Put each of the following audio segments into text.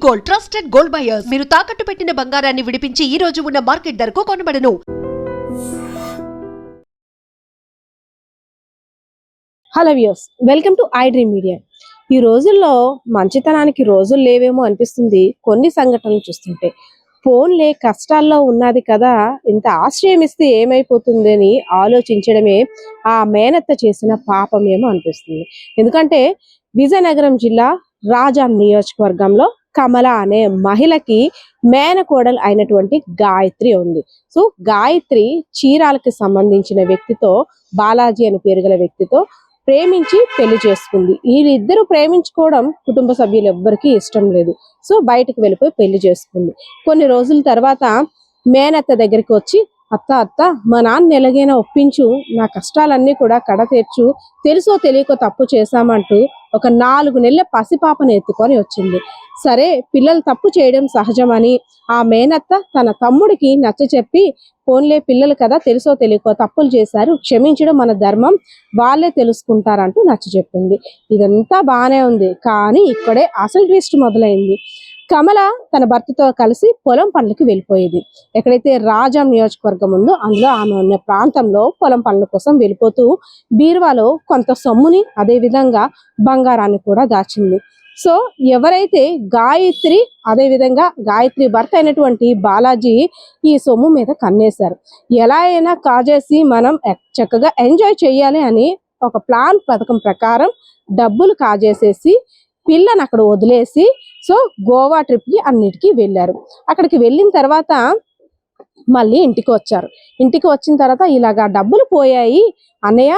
Gold, trusted gold buyers. మీరు తాకట్టు పెట్టిన బంగారాన్ని విడిపించి ఈ రోజు ఉన్న మార్కెట్ ధరకు కొనబడను. Hello views, welcome to I Dream Media. ఈ రోజుల్లో మంచితనానికి రోజులు లేవేమో అనిపిస్తుంది కొన్ని సంఘటనలు చూస్తుంటే. ఫోన్లే కష్టాల్లో ఉన్నది కదా, ఇంత ఆశ్రయం ఇస్తే ఏమైపోతుంది అని ఆలోచించడమే ఆ మేనత్త చేసిన పాపమేమో అనిపిస్తుంది. ఎందుకంటే విజయనగరం జిల్లా రాజాం నియోజకవర్గంలో కమల అనే మహిళకి మేనకోడలు అయినటువంటి గాయత్రి ఉంది. సో గాయత్రి చీరాలకి సంబంధించిన వ్యక్తితో, బాలాజీ అని పేరు గల వ్యక్తితో ప్రేమించి పెళ్లి చేసుకుంది. వీళ్ళిద్దరూ ప్రేమించుకోవడం కుటుంబ సభ్యులు ఎవ్వరికీ ఇష్టం లేదు. సో బయటకు వెళ్ళిపోయి పెళ్లి చేసుకుంది. కొన్ని రోజుల తర్వాత మేనత్త దగ్గరికి వచ్చి, అత్త మా నాన్న ఎలాగైనా ఒప్పించు, నా కష్టాలన్నీ కూడా కడతీర్చు, తెలుసో తెలియకో తప్పు చేశామంటూ ఒక 4 నెలల పసిపాపను ఎత్తుకొని వచ్చింది. సరే, పిల్లలు తప్పు చేయడం సహజమని ఆ మేనత్త తన తమ్ముడికి నచ్చ చెప్పి, ఫోన్లే పిల్లలు కదా, తెలుసో తెలియకో తప్పులు చేశారు, క్షమించడం మన ధర్మం, వాళ్ళే తెలుసుకుంటారంటూ నచ్చ చెప్పింది. ఇదంతా బాగానే ఉంది, కానీ ఇక్కడే అసలు ట్విస్ట్ మొదలైంది. కమల తన భర్తతో కలిసి పొలం పనులకి వెళ్ళిపోయేది. ఎక్కడైతే రాజాం నియోజకవర్గం ఉందో అందులో ఆమె ఉన్న ప్రాంతంలో పొలం పనుల కోసం వెళ్ళిపోతూ బీరువాలో కొంత సొమ్ముని, అదే విధంగా బంగారాన్ని కూడా దాచింది. సో ఎవరైతే గాయత్రి, అదే విధంగా గాయత్రి భర్త అయినటువంటి బాలాజీ ఈ సొమ్ము మీద కన్నేశారు. ఎలా అయినా కాజేసి మనం చక్కగా ఎంజాయ్ చేయాలి అని ఒక ప్లాన్ పథకం ప్రకారం డబ్బులు కాజేసేసి పిల్లని అక్కడ వదిలేసి సో గోవా ట్రిప్కి అన్నిటికీ వెళ్ళారు. అక్కడికి వెళ్ళిన తర్వాత మళ్ళీ ఇంటికి వచ్చారు. ఇంటికి వచ్చిన తర్వాత ఇలాగా డబ్బులు పోయాయి అన్నయ్య,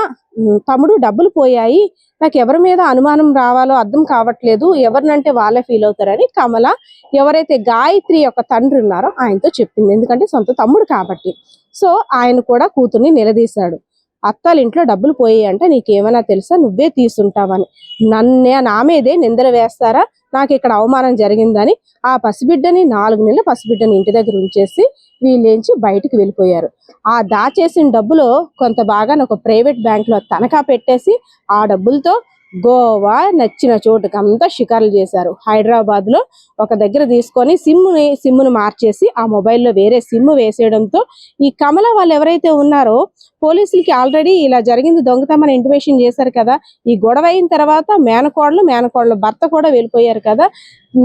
తమ్ముడు డబ్బులు పోయాయి, నాకు ఎవరి మీద అనుమానం రావాలో అర్థం కావట్లేదు, ఎవరినంటే వాళ్ళే ఫీల్ అవుతారని కమల ఎవరైతే గాయత్రి యొక్క తండ్రి ఉన్నారో ఆయనతో చెప్పింది. ఎందుకంటే సొంత తమ్ముడు కాబట్టి. సో ఆయన కూడా కూతుర్ని నిలదీశాడు. అత్తాల ఇంట్లో డబ్బులు పోయాయి అంటే నీకేమైనా తెలుసా, నువ్వే తీసుంటావని, నా మీదే నిందలు వేస్తారా, నాకు ఇక్కడ అవమానం జరిగిందని ఆ పసిబిడ్డని, 4 నెలల పసిబిడ్డని ఇంటి దగ్గర ఉంచేసి వీళ్ళేంచి బయటకు వెళ్ళిపోయారు. ఆ దాచేసిన డబ్బులో కొంత భాగాన్ని ఒక ప్రైవేట్ బ్యాంకులో తనఖా పెట్టేసి ఆ డబ్బులతో గోవా నచ్చిన చోటుకంతా షికారులు చేశారు. హైదరాబాద్లో ఒక దగ్గర తీసుకొని సిమ్మును మార్చేసి ఆ మొబైల్లో వేరే సిమ్ వేసేయడంతో ఈ కమల వాళ్ళు ఎవరైతే ఉన్నారో పోలీసులకి ఆల్రెడీ ఇలా జరిగింది దొంగతనం ఇంటిమేషన్ చేశారు కదా. ఈ గొడవ అయిన తర్వాత మేనకోడలు భర్త కూడా వెళ్ళిపోయారు కదా.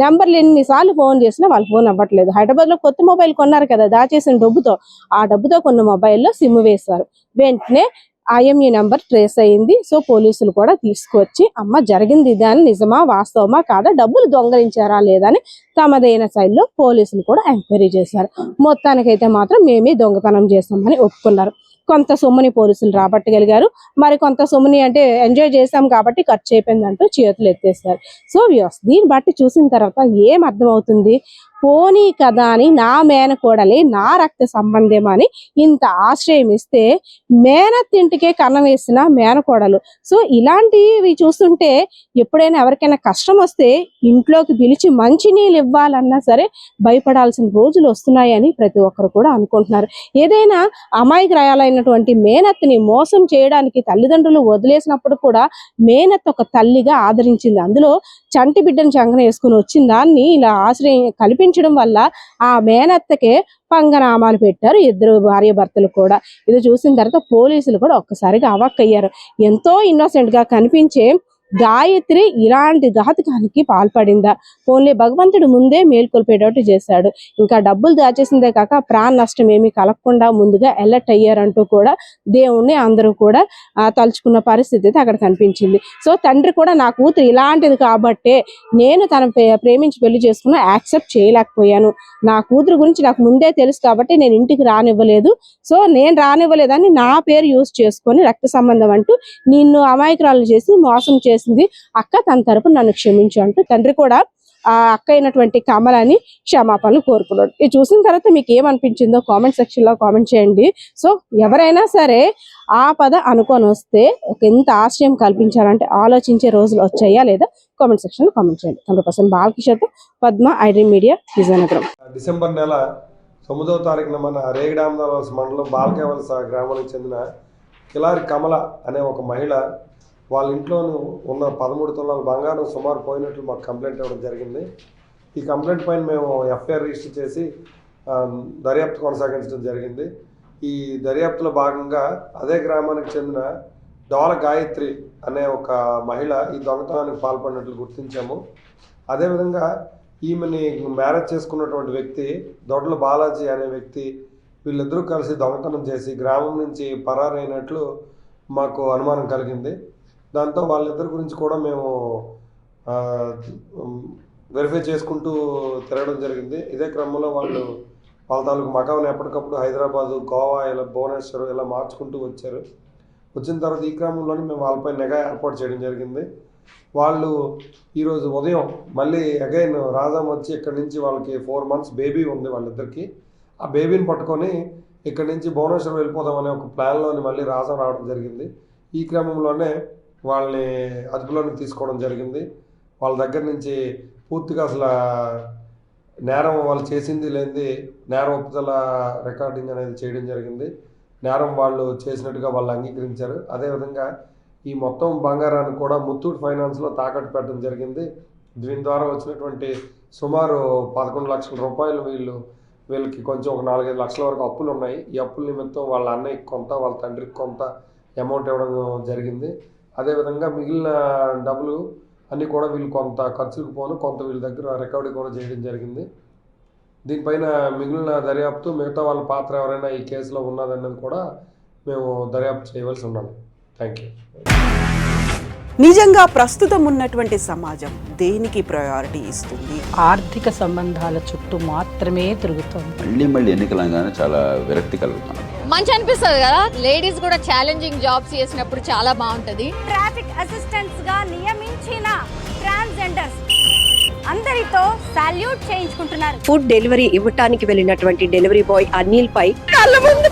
నెంబర్లు ఎన్నిసార్లు ఫోన్ చేసినా వాళ్ళు ఫోన్ అవ్వట్లేదు. హైదరాబాద్లో కొత్త మొబైల్ కొన్నారు కదా, దాచేసిన డబ్బుతో, ఆ డబ్బుతో కొన్న మొబైల్లో సిమ్ వేశారు. వెంటనే ఐఎంఈ నెంబర్ ట్రేస్ అయింది. సో పోలీసులు కూడా తీసుకొచ్చి అమ్మ జరిగింది ఇదని, నిజమా వాస్తవమా కాదా, డబ్బులు దొంగలించారా లేదా అని తమదైన శైలిలో పోలీసులు కూడా ఎంక్వైరీ చేశారు. మొత్తానికైతే మాత్రం మేమే దొంగతనం చేస్తామని ఒప్పుకున్నారు. కొంత సొమ్ముని పోలీసులు రాబట్టగలిగారు, మరి కొంత సొమ్ముని అంటే ఎంజాయ్ చేశాం కాబట్టి ఖర్చు అయిపోయిందంటూ చేతులు ఎత్తేస్తారు. సో వ్యూస్, దీన్ని బట్టి చూసిన తర్వాత ఏం అర్థమవుతుంది, పోనీ కదా అని నా మేనకోడలే నా రక్త సంబంధం అని ఇంత ఆశ్రయం ఇస్తే మేనత్తింటికే కన్నం వేసిన మేనకోడలు. సో ఇలాంటివి చూస్తుంటే ఎప్పుడైనా ఎవరికైనా కష్టం వస్తే ఇంట్లోకి పిలిచి మంచినీళ్ళు ఇవ్వాలన్నా సరే భయపడాల్సిన రోజులు వస్తున్నాయని ప్రతి ఒక్కరు కూడా అనుకుంటున్నారు. ఏదైనా అమాయకురాలైనటువంటి మేనత్తిని మోసం చేయడానికి తల్లిదండ్రులు వదిలేసినప్పుడు కూడా మేనత్త ఒక తల్లిగా ఆదరించింది. అందులో చంటి బిడ్డను చంకన వేసుకుని వచ్చిన దాన్ని ఇలా ఆశ్రయం కల్పించడం వల్ల ఆ మేనత్తకే పంగనామాలు పెట్టారు ఇద్దరు భార్య భర్తలు కూడా. ఇది చూసిన తర్వాత పోలీసులు కూడా ఒక్కసారిగా అవాక్కయ్యారు. ఎంతో ఇన్నోసెంట్ గా కనిపించే గాయత్రి ఇలాంటి ఘాతకానికి పాల్పడిందా, ఓన్లీ భగవంతుడు ముందే మేల్కొల్పేటట్టు చేశాడు. ఇంకా డబ్బులు దాచేసిందే కాక ప్రాణ నష్టం ఏమీ కలగకుండా ముందుగా అలర్ట్ అయ్యారంటూ కూడా దేవుణ్ణి అందరూ కూడా తలుచుకున్న పరిస్థితి అయితే అక్కడ కనిపించింది. సో తండ్రి కూడా నా కూతురు ఇలాంటిది కాబట్టే నేను తన ప్రేమించి పెళ్లి చేసుకున్నా యాక్సెప్ట్ చేయలేకపోయాను, నా కూతురు గురించి నాకు ముందే తెలుసు కాబట్టి నేను ఇంటికి రానివ్వలేదు, సో నేను రానివ్వలేదని నా పేరు యూజ్ చేసుకొని రక్త సంబంధం అంటూ నిన్ను అమాయకురాలు చేసి మోసం చేసింది అక్క, తన తరపున నన్ను క్షమించు అంటూ తండ్రి కూడా ఆ అక్క అయినటువంటి కమలని క్షమాపణలు కోరుకున్నాడు. ఇది చూసిన తర్వాత మీకు ఏమనిపించిందో కామెంట్ సెక్షన్ లో కామెంట్ చేయండి. సో ఎవరైనా సరే ఆపద అనుకొని వస్తే ఎంత ఆశ్రయం కల్పించాలంటే ఆలోచించే రోజులు వచ్చాయా లేదా కామెంట్ సెక్షన్ లో కామెంట్ చేయండి. 100% Balakishore, Padma, I Dream media, Vizianagaram. December నెల 9వ తారీఖున మన రేగడామవలస మండలం బాలకేవలస గ్రామానికి చెందిన కిలారి కమల అనే ఒక మహిళ వాళ్ళ ఇంట్లో ఉన్న 13 తులాల బంగారం సుమారు పోయినట్లు మాకు కంప్లైంట్ ఇవ్వడం జరిగింది. ఈ కంప్లైంట్ పైన మేము ఎఫ్ఐఆర్ రిజిస్టర్ చేసి దర్యాప్తు కొనసాగించడం జరిగింది. ఈ దర్యాప్తులో భాగంగా అదే గ్రామానికి చెందిన డోల గాయత్రి అనే ఒక మహిళ ఈ దొంగతనానికి పాల్పడినట్లు గుర్తించాము. అదేవిధంగా ఈమెని మ్యారేజ్ చేసుకున్నటువంటి వ్యక్తి దొడ్ల బాలాజీ అనే వ్యక్తి, వీళ్ళిద్దరూ కలిసి దొంగతనం చేసి గ్రామం నుంచి పరారైనట్లు మాకు అనుమానం కలిగింది. దాంతో వాళ్ళిద్దరి గురించి కూడా మేము వెరిఫై చేసుకుంటూ తిరగడం జరిగింది. ఇదే క్రమంలో వాళ్ళ తాలూకు మకాన్ని ఎప్పటికప్పుడు హైదరాబాదు, గోవా, ఇలా భువనేశ్వర్ ఇలా మార్చుకుంటూ వచ్చారు. వచ్చిన తర్వాత ఈ క్రమంలోనే మేము వాళ్ళపై నిఘా ఏర్పాటు చేయడం జరిగింది. వాళ్ళు ఈరోజు ఉదయం మళ్ళీ అగైన్ రాజాం వచ్చి ఇక్కడి నుంచి వాళ్ళకి 4 months బేబీ ఉంది వాళ్ళిద్దరికి. ఆ బేబీని పట్టుకొని ఇక్కడి నుంచి భువనేశ్వర్ వెళ్ళిపోదామనే ఒక ప్లాన్లోని మళ్ళీ రాజాం రావడం జరిగింది. ఈ క్రమంలోనే వాళ్ళని అదుపులోకి తీసుకోవడం జరిగింది. వాళ్ళ దగ్గర నుంచి పూర్తిగా అసలు నేరం వాళ్ళు చేసింది లేనిది నేరం ఒప్పుదల రికార్డింగ్ అనేది చేయడం జరిగింది. నేరం వాళ్ళు చేసినట్టుగా వాళ్ళు అంగీకరించారు. అదేవిధంగా ఈ మొత్తం బంగారాన్ని కూడా ముత్తూట్ ఫైనాన్స్లో తాకట్టు పెట్టడం జరిగింది. దీని ద్వారా వచ్చినటువంటి సుమారు 11 లక్షల రూపాయలు వీళ్ళకి కొంచెం ఒక 4-5 లక్షల వరకు అప్పులు ఉన్నాయి. ఈ అప్పుల నిమిత్తం వాళ్ళ అన్నయ్యకి కొంత, వాళ్ళ తండ్రికి కొంత అమౌంట్ ఇవ్వడం జరిగింది. అదేవిధంగా మిగిలిన డబ్బులు అన్నీ కూడా వీళ్ళు కొంత ఖర్చులకు పోను, కొంత వీళ్ళ దగ్గర రికవరీ కూడా చేయడం జరిగింది. దీనిపైన మిగిలిన దర్యాప్తు, మిగతా వాళ్ళ పాత్ర ఎవరైనా ఈ కేసులో ఉన్నదన్నది కూడా మేము దర్యాప్తు చేయవలసి ఉన్నది. Thank you. నిజంగా ప్రస్తుతం ఉన్నటువంటి సమాజం దేనికి ప్రయారిటీ ఇస్తుంది? ఆర్థిక సంబంధాల చుట్టూ మాత్రమే తిరుగుతుంది. మళ్ళీ ఎన్నికలంగానే చాలా విరక్తి కలుగుతాం. మంచి అనిపిస్తుంది కదా, లేడీస్ కూడా ఛాలెంజింగ్ జాబ్స్ చేసినప్పుడు చాలా బాగుంటది. ట్రాఫిక్ అసిస్టెంట్స్ గా నియమించిన ట్రాన్స్జెండర్స్ అందరితో సాల్యూట్ చేయించుకుంటున్నారు. ఫుడ్ డెలివరీ ఇవ్వటానికి వెళ్ళినటువంటి డెలివరీ బాయ్ అనిల్ పై కళ్ళ ముందు